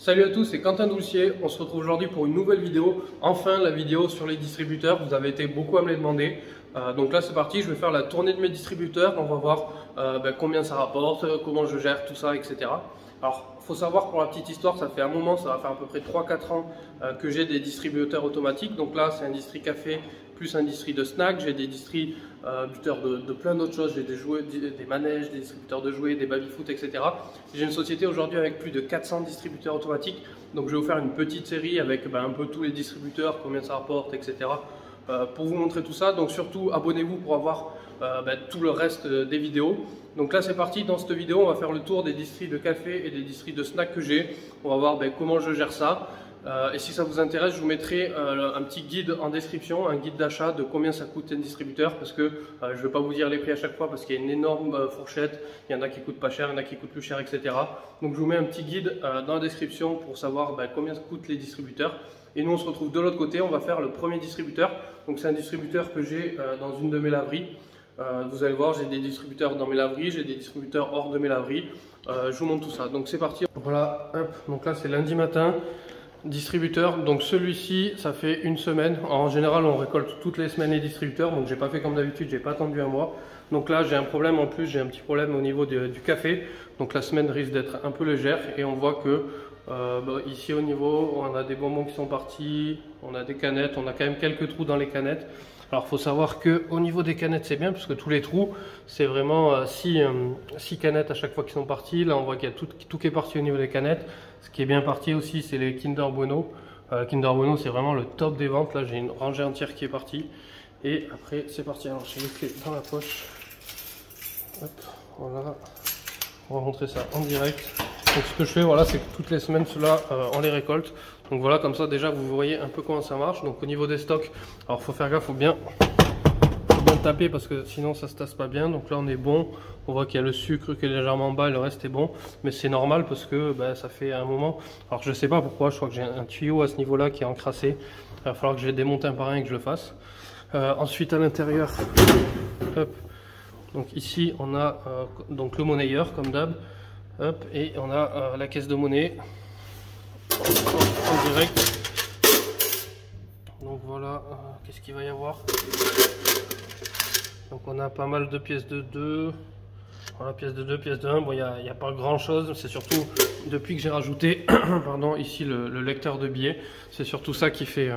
Salut à tous, c'est Quentin Doulcier. On se retrouve aujourd'hui pour une nouvelle vidéo. Enfin, la vidéo sur les distributeurs. Vous avez été beaucoup à me les demander. Donc là, c'est parti. Je vais faire la tournée de mes distributeurs. On va voir combien ça rapporte, comment je gère tout ça, etc. Alors, il faut savoir pour la petite histoire, ça fait un moment, ça va faire à peu près 3-4 ans que j'ai des distributeurs automatiques. Donc là, c'est un distri café plus un distri de snack. J'ai des distributeurs de plein d'autres choses. J'ai des jouets, des manèges, des distributeurs de jouets, des baby-foot, etc. J'ai une société aujourd'hui avec plus de 400 distributeurs automatiques. Donc je vais vous faire une petite série avec un peu tous les distributeurs, combien ça rapporte, etc. Pour vous montrer tout ça. Donc surtout, abonnez-vous pour avoir tout le reste des vidéos. Donc là c'est parti, dans cette vidéo on va faire le tour des distris de café et des distris de snack que j'ai. On va voir comment je gère ça. Et si ça vous intéresse, je vous mettrai un petit guide en description, un guide d'achat de combien ça coûte un distributeur, parce que je ne vais pas vous dire les prix à chaque fois parce qu'il y a une énorme fourchette, il y en a qui coûtent pas cher, il y en a qui coûtent plus cher, etc. Donc je vous mets un petit guide dans la description pour savoir combien coûtent les distributeurs. Et nous on se retrouve de l'autre côté, on va faire le premier distributeur. Donc c'est un distributeur que j'ai dans une de mes laveries. Vous allez voir, j'ai des distributeurs dans mes laveries, j'ai des distributeurs hors de mes laveries. Je vous montre tout ça. Donc c'est parti. Voilà, hop. Donc là c'est lundi matin. Distributeur, donc celui-ci ça fait une semaine. En général on récolte toutes les semaines les distributeurs, donc j'ai pas fait comme d'habitude, j'ai pas attendu un mois. Donc là j'ai un problème en plus, j'ai un petit problème au niveau du café, donc la semaine risque d'être un peu légère. Et on voit que ici au niveau on a des bonbons qui sont partis, on a des canettes, on a quand même quelques trous dans les canettes. Alors il faut savoir que au niveau des canettes c'est bien, parce que tous les trous c'est vraiment 6 canettes à chaque fois qui sont parties. Là on voit qu'il y a tout qui est parti au niveau des canettes. Ce qui est bien parti aussi c'est les Kinder Bueno. Kinder Bueno c'est vraiment le top des ventes. Là j'ai une rangée entière qui est partie. Et après c'est parti. Alors j'ai les clés dans la poche. Hop, voilà. On va montrer ça en direct. Donc ce que je fais, voilà, c'est que toutes les semaines ceux-là on les récolte. Donc voilà, comme ça déjà vous voyez un peu comment ça marche. Donc au niveau des stocks, alors faut faire gaffe, faut bien taper parce que sinon ça se tasse pas bien. Donc là on est bon, on voit qu'il y a le sucre qui est légèrement bas et le reste est bon, mais c'est normal parce que ça fait un moment. Alors je sais pas pourquoi, je crois que j'ai un tuyau à ce niveau là qui est encrassé. Il va falloir que je les démonte un par un et que je le fasse. Ensuite à l'intérieur, donc ici on a donc le monnayeur comme d'hab, et on a la caisse de monnaie en direct. Donc voilà, qu'est-ce qu'il va y avoir? Donc on a pas mal de pièces de 2, voilà, pièces de 2, pièces de 1. Bon, il n'y a pas grand chose, c'est surtout depuis que j'ai rajouté pardon, ici le lecteur de billets, c'est surtout ça qui fait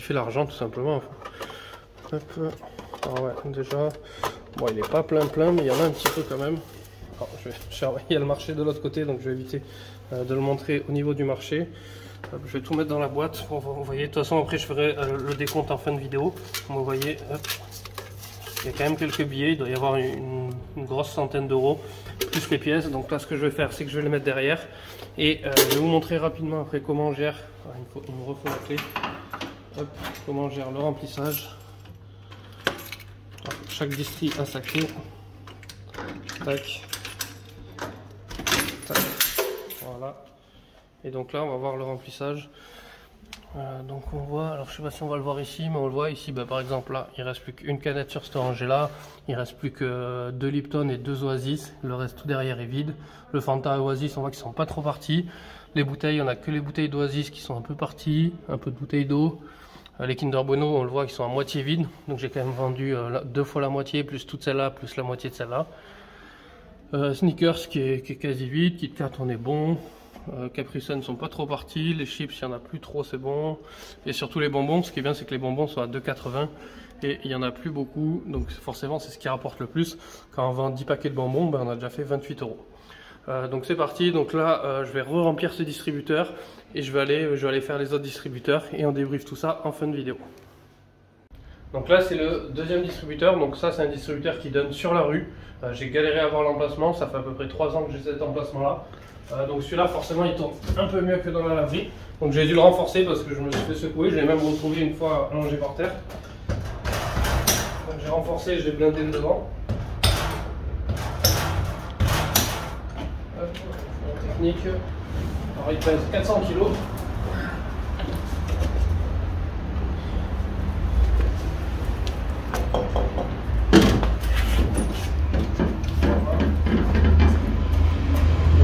l'argent tout simplement. Hop. Ah ouais, déjà, bon, il n'est pas plein, mais il y en a un petit peu quand même. Il y a le marché de l'autre côté, donc je vais éviter de le montrer au niveau du marché. Hop, je vais tout mettre dans la boîte pour vous voyez. De toute façon, après je ferai le décompte en fin de vidéo. Vous voyez, hop. Il y a quand même quelques billets, il doit y avoir une grosse centaine d'euros, plus les pièces. Donc là, ce que je vais faire, c'est que je vais les mettre derrière. Et je vais vous montrer rapidement après comment on gère. Il me refaut la clé. Hop, comment on gère le remplissage. Alors, chaque distri a sa clé. Tac. Tac. Voilà. Et donc là, on va voir le remplissage. Donc on voit, alors je sais pas si on va le voir ici, mais on le voit ici, par exemple là, il reste plus qu'une canette sur cette rangée là, il reste plus que 2 Lipton et 2 Oasis, le reste tout derrière est vide. Le Fanta et Oasis, on voit qu'ils sont pas trop partis. Les bouteilles, on a que les bouteilles d'Oasis qui sont un peu parties, un peu de bouteilles d'eau. Les Kinder Bueno, on le voit, qu'ils sont à moitié vides, donc j'ai quand même vendu 2 fois la moitié, plus toute celle-là, plus la moitié de celle-là. Snickers qui est quasi vide, Kit Kat on est bon. Capri Sun ne sont pas trop partis, les chips il n'y en a plus trop, c'est bon. Et surtout les bonbons, ce qui est bien c'est que les bonbons sont à 2,80 et il n'y en a plus beaucoup, donc forcément c'est ce qui rapporte le plus. Quand on vend 10 paquets de bonbons, on a déjà fait 28 euros. Donc c'est parti, donc là je vais re-remplir ce distributeur et je vais aller faire les autres distributeurs et on débriefe tout ça en fin de vidéo. Donc là c'est le deuxième distributeur, donc ça c'est un distributeur qui donne sur la rue. J'ai galéré à avoir l'emplacement, ça fait à peu près 3 ans que j'ai cet emplacement là. Donc celui-là forcément il tourne un peu mieux que dans la laverie. Donc j'ai dû le renforcer parce que je me suis fait secouer. Je l'ai même retrouvé une fois allongé par terre. Donc j'ai renforcé, je l'ai blindé de devant. Hop, technique. Alors il pèse 400 kg.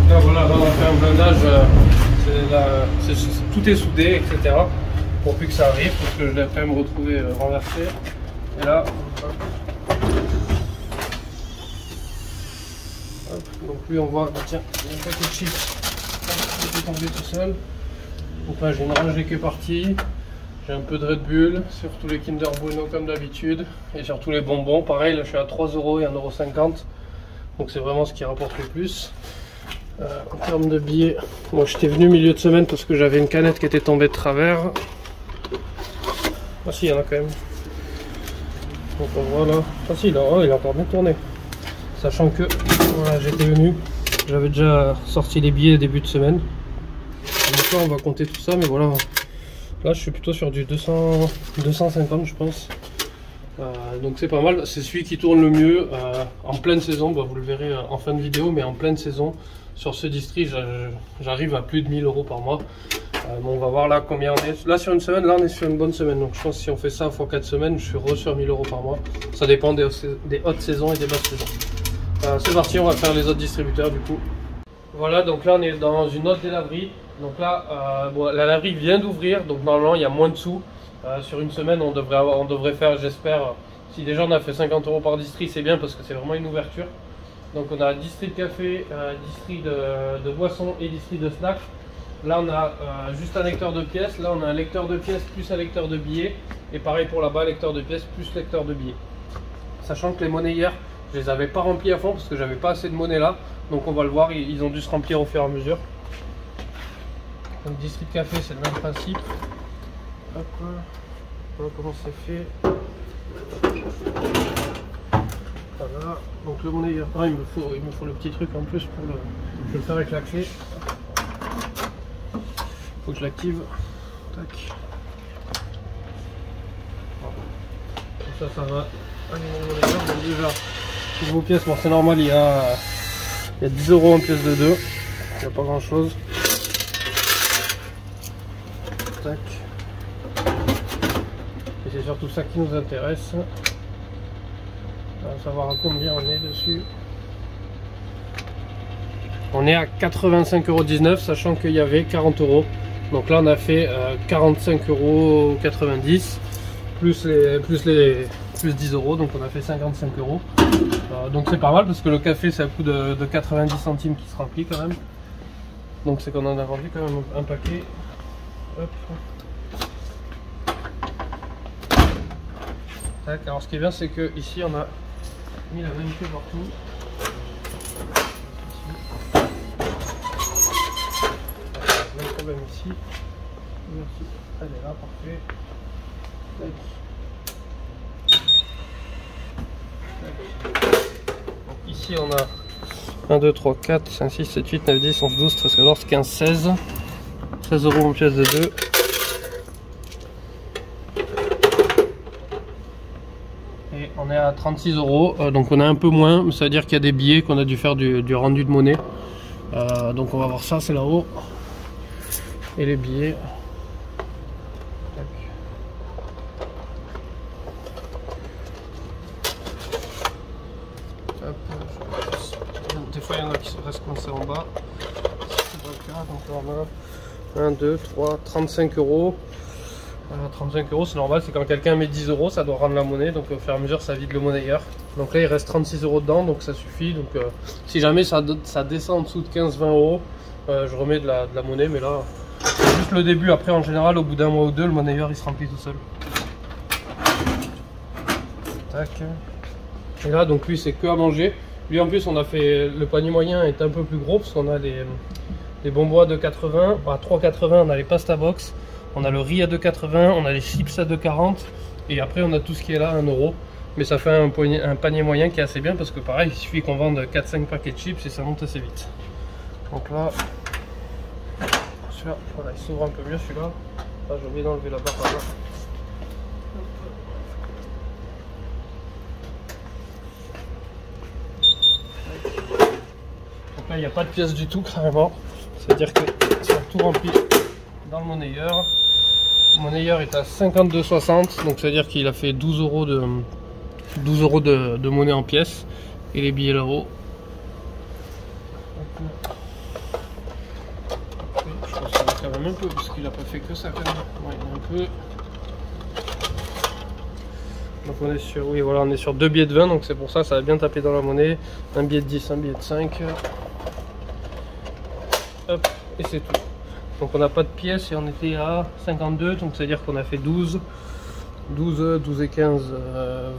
Là on a fait un blindage tout est soudé, etc. Pour plus que ça arrive, parce que je l'ai quand même retrouvé renversé. Et là, hop, donc lui on voit, tiens, il y a un paquet de chips qui est tombé tout seul. Donc là j'ai une rangée qui est partie. J'ai un peu de Red Bull, sur tous les Kinder Bueno comme d'habitude, et sur tous les bonbons. Pareil, là je suis à 3 € et 1,50 €, donc c'est vraiment ce qui rapporte le plus. En termes de billets, moi j'étais venu milieu de semaine parce que j'avais une canette qui était tombée de travers. Ah si, il y en a quand même. Donc on voit là. Ah si, il a encore bien tourné. Sachant que voilà, j'étais venu, j'avais déjà sorti les billets début de semaine. Donc là on va compter tout ça, mais voilà. Là je suis plutôt sur du 250 je pense. Donc c'est pas mal, c'est celui qui tourne le mieux en pleine saison. Bah, vous le verrez en fin de vidéo, mais en pleine saison sur ce district j'arrive à plus de 1000 € par mois. Bon, on va voir là combien on est. Là sur une semaine, là on est sur une bonne semaine, donc je pense que si on fait ça x 4 semaines, je suis sur 1000 € par mois. Ça dépend des hautes saisons et des basses saisons. C'est parti, on va faire les autres distributeurs du coup. Voilà, donc là on est dans une autre des laveries. Donc là, bon, la laverie vient d'ouvrir, donc normalement il y a moins de sous. Sur une semaine, on devrait faire, j'espère, si déjà on a fait 50 € par district, c'est bien parce que c'est vraiment une ouverture. Donc on a district café, district de boissons et district de snacks. Là on a juste un lecteur de pièces, là on a un lecteur de pièces plus un lecteur de billets. Et pareil pour là-bas, lecteur de pièces plus lecteur de billets. Sachant que les monnaies hier, je les avais pas remplies à fond parce que j'avais pas assez de monnaie là. Donc on va le voir, ils ont dû se remplir au fur et à mesure. Donc district café, c'est le même principe. Hop, voilà comment c'est fait. Voilà. Donc le monnayeur, il me faut le petit truc en plus pour le. Je vais le faire avec la clé. Faut que je l'active. Tac. Voilà. Ça va. Allez, mon monnayeur, donc déjà, pour vos pièces, bon c'est normal, il y a 10 € en pièce de 2. Il n'y a pas grand chose. Tac. Et c'est surtout ça qui nous intéresse. On va savoir à combien on est dessus. On est à 85,19 €, sachant qu'il y avait 40 €. Donc là on a fait 45,90 € plus 10 €, donc on a fait 55 €. Donc c'est pas mal parce que le café c'est à coût de 90 centimes qui se remplit quand même. Donc c'est qu'on en a vendu quand même un paquet. Hop. Tac. Alors ce qui est bien c'est que ici on a mis la même queue partout. Pas de problème ici. Merci. Elle est là, parfait. Tac. Tac. Donc ici on a 1, 2, 3, 4, 5, 6, 7, 8, 9, 10, 11, 12, 13, 14, 15, 16. 16 € en pièce de 2. Et on est à 36 €, donc on a un peu moins, ça veut dire qu'il y a des billets qu'on a dû faire du rendu de monnaie. Donc on va voir ça, c'est là-haut. Et les billets. Tac. Hop. Des fois il y en a qui restent coincés en bas. C'est pas le cas, donc là on a 1, 2, 3, 35 €. 35 € c'est normal, c'est quand quelqu'un met 10 €, ça doit rendre la monnaie, donc au fur et à mesure ça vide le monnayeur. Donc là il reste 36 € dedans, donc ça suffit. Donc si jamais ça descend en dessous de 15-20 €, je remets de la monnaie, mais là c'est juste le début. Après en général au bout d'un mois ou deux, le monnayeur il se remplit tout seul. Tac. Et là donc lui c'est que à manger. Lui en plus on a fait, le panier moyen est un peu plus gros parce qu'on a des bonbons à 2,80, à 3,80 on a les pasta box. On a le riz à 2,80, on a les chips à 2,40 et après on a tout ce qui est là à 1 €. Mais ça fait un panier moyen qui est assez bien parce que pareil, il suffit qu'on vende 4-5 paquets de chips et ça monte assez vite. Donc là, voilà, il s'ouvre un peu mieux celui-là. Ah, j'ai oublié d'enlever la barre là. Donc là, il n'y a pas de pièces du tout carrément. C'est-à-dire que c'est tout rempli dans le monnayeur. Le monnayeur est à 52,60, donc ça veut dire qu'il a fait 12 € de monnaie en pièces. Et les billets là-haut. Je pense qu'on va a même un peu, parce qu'il n'a pas fait que ça quand même. Ouais, il y en a un peu. Donc on est sur, oui, voilà, on est sur 2 billets de 20, donc c'est pour ça va bien taper dans la monnaie. Un billet de 10, un billet de 5. Hop, et c'est tout. Donc on n'a pas de pièces et on était à 52, donc c'est à dire qu'on a fait 12 et 15,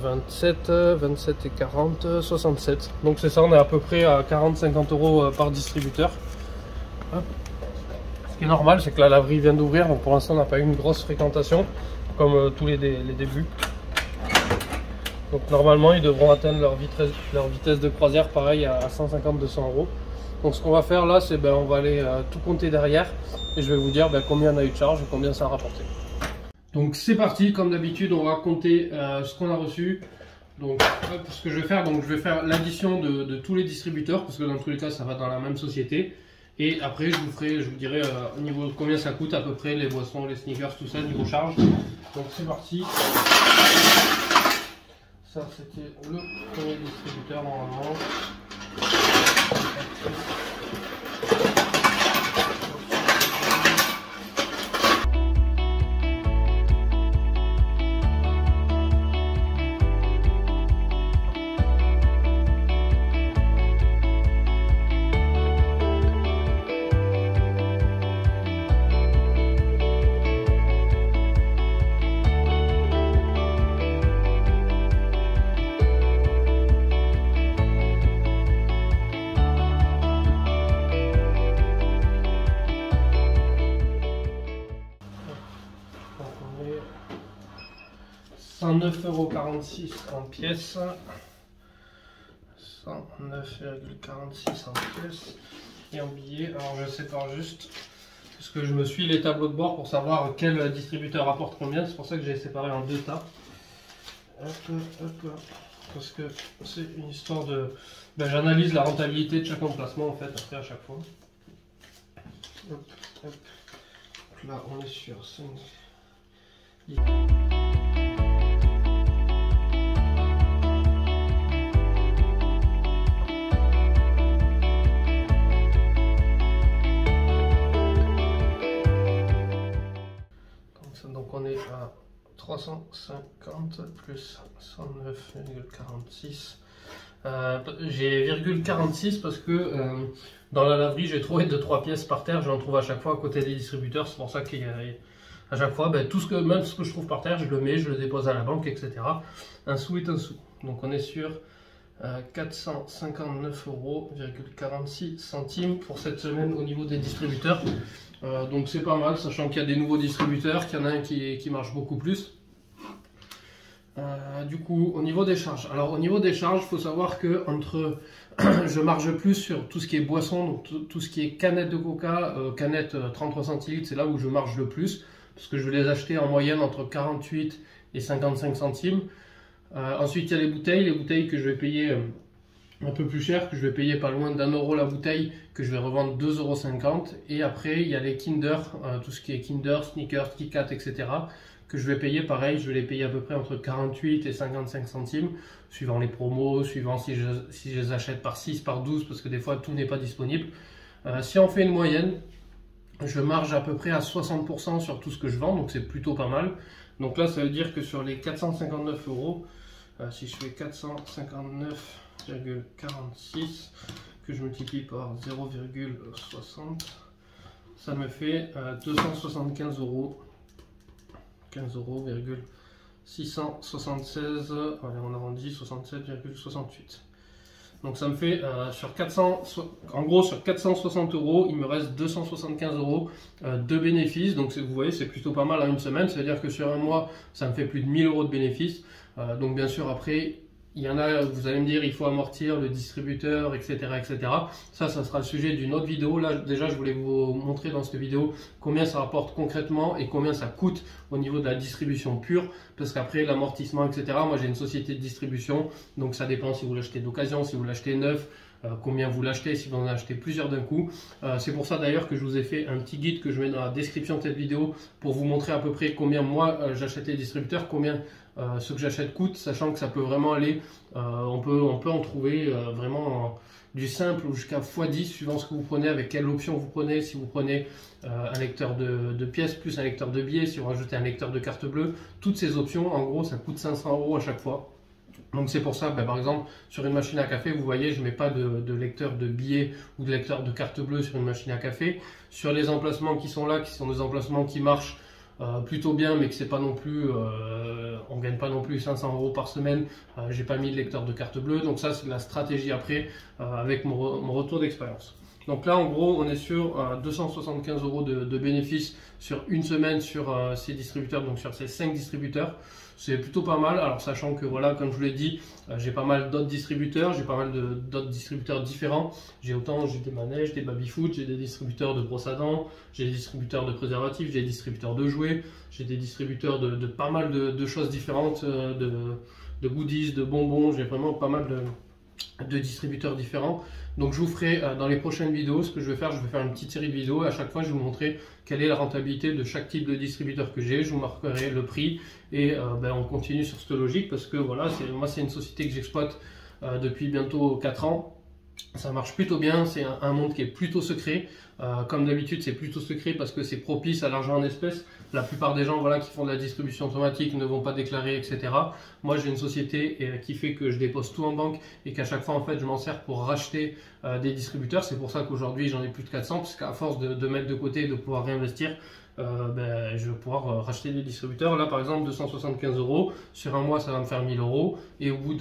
27, 27 et 40, 67. Donc c'est ça, on est à peu près à 40-50 € par distributeur. Hop. Ce qui est normal, c'est que la laverie vient d'ouvrir, donc pour l'instant on n'a pas eu une grosse fréquentation, comme tous les débuts. Donc normalement ils devront atteindre leur vitesse de croisière pareil à 150-200 €. Donc ce qu'on va faire là, c'est on va aller tout compter derrière et je vais vous dire combien on a eu de charge et combien ça a rapporté. Donc c'est parti, comme d'habitude on va compter ce qu'on a reçu. Donc ce que je vais faire, je vais faire l'addition de tous les distributeurs parce que dans tous les cas ça va dans la même société. Et après je vous dirai au niveau de combien ça coûte à peu près les boissons, les sneakers, tout ça niveau charge. Donc c'est parti. Ça c'était le premier distributeur normalement. Donc on est 109,46 € en pièces. 109,46 € en pièces. Et en billets, alors je sépare juste parce que je me suis les tableaux de bord pour savoir quel distributeur apporte combien. C'est pour ça que j'ai séparé en 2 tas. Hop, hop, parce que c'est une histoire de... j'analyse la rentabilité de chaque emplacement en fait après à chaque fois. Hop, hop. Donc là on est sur 5. Donc on est à 350 plus 109,46. J'ai 0,46 parce que dans la laverie j'ai trouvé 2-3 pièces par terre, j'en trouve à chaque fois à côté des distributeurs, c'est pour ça qu'à chaque fois même ce que je trouve par terre je le mets, je le dépose à la banque, etc. Un sou est un sou. Donc on est sur 459,46 € pour cette semaine au niveau des distributeurs. Donc c'est pas mal, sachant qu'il y a des nouveaux distributeurs, qu'il y en a un qui marche beaucoup plus. Du coup, au niveau des charges, il faut savoir que je marge plus sur tout ce qui est boisson, donc tout ce qui est canette de coca, canette 33 centilitres, c'est là où je marge le plus, parce que je vais les acheter en moyenne entre 48 et 55 centimes. Ensuite, il y a les bouteilles que je vais payer un peu plus cher, que je vais payer pas loin d'1 € la bouteille, que je vais revendre 2,50 €. Et après, il y a les Kinder, tout ce qui est Kinder, Snickers, Kit Kat, etc. que je vais payer pareil, je vais les payer à peu près entre 48 et 55 centimes, suivant les promos, suivant si je les achète par 6, par 12, parce que des fois tout n'est pas disponible. Si on fait une moyenne, je marge à peu près à 60% sur tout ce que je vends, donc c'est plutôt pas mal. Donc là, ça veut dire que sur les 459 €, si je fais 459,46 que je multiplie par 0,60, ça me fait 275 €, 15,676 €, on arrondit 67,68. Donc ça me fait sur 460 €, il me reste 275 € de bénéfices. Donc vous voyez, c'est plutôt pas mal en une semaine. C'est-à-dire que sur un mois, ça me fait plus de 1000 € de bénéfices. Donc bien sûr, après, il y en a, vous allez me dire, il faut amortir le distributeur, etc., etc. Ça sera le sujet d'une autre vidéo. Là, déjà, je voulais vous montrer dans cette vidéo combien ça rapporte concrètement et combien ça coûte au niveau de la distribution pure. Parce qu'après, l'amortissement, etc., moi, j'ai une société de distribution. Donc, ça dépend si vous l'achetez d'occasion, si vous l'achetez neuf, combien vous l'achetez, si vous en achetez plusieurs d'un coup. C'est pour ça d'ailleurs que je vous ai fait un petit guide que je mets dans la description de cette vidéo pour vous montrer à peu près combien moi j'achète les distributeurs, combien ce que j'achète coûte, sachant que ça peut vraiment aller, on peut en trouver vraiment du simple jusqu'à x10 suivant ce que vous prenez, avec quelle option vous prenez. Si vous prenez un lecteur de pièces plus un lecteur de billets, si vous rajoutez un lecteur de carte bleue, toutes ces options, en gros, ça coûte 500 € à chaque fois. Donc c'est pour ça, par exemple, sur une machine à café, vous voyez, je ne mets pas de lecteur de billets ou de lecteur de carte bleue sur une machine à café. Sur les emplacements qui sont là, qui sont des emplacements qui marchent plutôt bien, mais que c'est pas non plus, on gagne pas non plus 500 € par semaine, j'ai pas mis de lecteur de carte bleue. Donc ça, c'est la stratégie après, avec mon retour d'expérience. Donc là, en gros, on est sur 275 € de bénéfices sur une semaine sur ces distributeurs, donc sur ces 5 distributeurs. C'est plutôt pas mal. Alors, sachant que, voilà, comme je vous l'ai dit, j'ai pas mal d'autres distributeurs, j'ai pas mal d'autres distributeurs différents. J'ai des manèges, des baby-foot, j'ai des distributeurs de brosse à dents, j'ai des distributeurs de préservatifs, j'ai des distributeurs de jouets, j'ai des distributeurs de pas mal de choses différentes, de goodies, de bonbons. J'ai vraiment pas mal de distributeurs différents. Donc je vous ferai dans les prochaines vidéos, ce que je vais faire une petite série de vidéos. À chaque fois, je vais vous montrer quelle est la rentabilité de chaque type de distributeur que j'ai. Je vous marquerai le prix et on continue sur cette logique, parce que voilà, moi c'est une société que j'exploite depuis bientôt 4 ans. Ça marche plutôt bien, c'est un monde qui est plutôt secret. Comme d'habitude, c'est plutôt secret parce que c'est propice à l'argent en espèces. La plupart des gens, voilà, qui font de la distribution automatique ne vont pas déclarer, etc. Moi, j'ai une société qui fait que je dépose tout en banque et qu'à chaque fois, en fait, je m'en sers pour racheter des distributeurs. C'est pour ça qu'aujourd'hui, j'en ai plus de 400, parce qu'à force de mettre de côté et de pouvoir réinvestir, je vais pouvoir racheter des distributeurs. Là, par exemple, 275 €. Sur un mois, ça va me faire 1000 €. Et au bout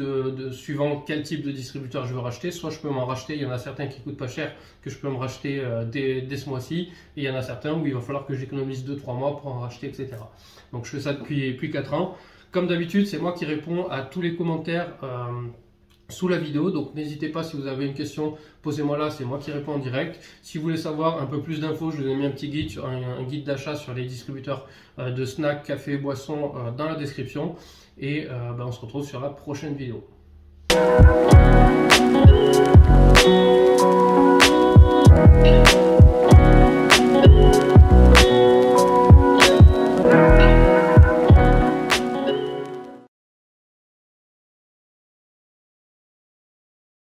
suivant quel type de distributeur je veux racheter, soit je peux m'en racheter. Il y en a certains qui coûtent pas cher, que je peux me racheter dès ce mois-ci. Et il y en a certains où il va falloir que j'économise 2-3 mois pour en racheter, etc. Donc, je fais ça depuis 4 ans. Comme d'habitude, c'est moi qui réponds à tous les commentaires sous la vidéo, donc n'hésitez pas, si vous avez une question, posez-moi là, c'est moi qui réponds en direct. Si vous voulez savoir un peu plus d'infos, je vous ai mis un petit guide, un guide d'achat sur les distributeurs de snacks, café, boissons dans la description. Et on se retrouve sur la prochaine vidéo.